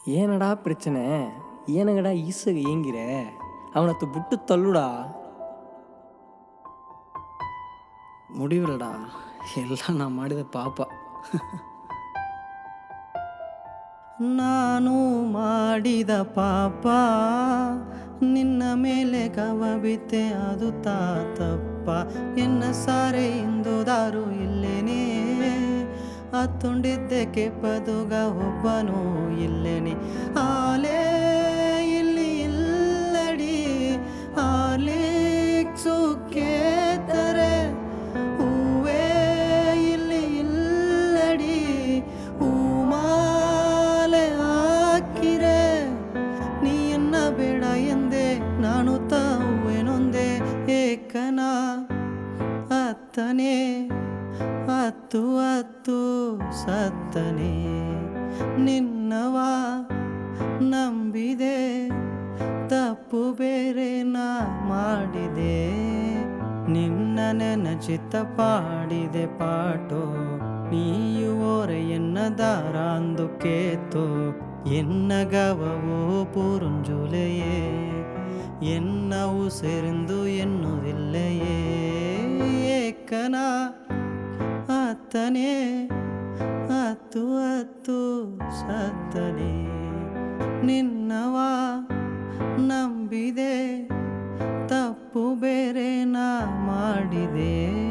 ಏನடா பிரச்சனை? ஏனங்கடா ஈசக ஏங்கிற? அவனத்து புட்டு தள்ளுடா. முடிவில்லடா, ಎಲ್ಲ ನಾ ಮಾಡಿದ ಪಾಪ. ನಾನು ಮಾಡಿದ ಪಾಪ ನಿನ್ನ ಮೇಲೆ ಕವಬಿತೆ ಅದು ತಪ್ಪ. ಎನ್ನ ಸಾರೆ ಇಂದುದಾರು ಇಲ್ಲೇನೆ ಹತ್ತೊಂಡಿದ್ದಕ್ಕೆ ಪದುಗ ಒಬ್ಬನು ಇಲ್ಲೇನೆ. ಆಲೇ ಇಲ್ಲಿ ಇಲ್ಲಡಿ ಆಲೇ ಸುಕ್ಕೇತರೆ ಹೂವೇ ಇಲ್ಲಿ ಇಲ್ಲಡಿ ಹೂಮಾಲೆ ಹಾಕಿರೆ. ನೀಯನ್ನ ಬೇಡ ಎಂದೆ ನಾನು ತಾವೇನೊಂದೆ ಏಕನ ಅತ್ತನೇ ಹತ್ತು ಹತ್ತು ಸತ್ತನೆ. ನಿನ್ನವ ನಂಬಿದೆ ತಪ್ಪು ಬೇರೆ ನಾ ಮಾಡಿದೆ. ನಿನ್ನ ನೆನಚಿತ್ತ ಪಾಡಿದೆ ಪಾಟೋ ನೀಯು ಓರೆ ಎನ್ನ ದಾರ ಅಂದು ಕೇತೋ. ಎನ್ನ ಗವವು ಪುರುಂಜುಲೆಯೇ ಎನ್ನ ಉಸಿರಿಂದು ಎನ್ನುವುದಿಲ್ಲೆಯೇ. ಏಕನ ಅತ್ತನೇ ಹತ್ತು ಹತ್ತು ಸತ್ತನೆ. ನಿನ್ನವ ನಂಬಿದೆ ತಪ್ಪು ಬೇರೆ ನಾ ಮಾಡಿದೆ.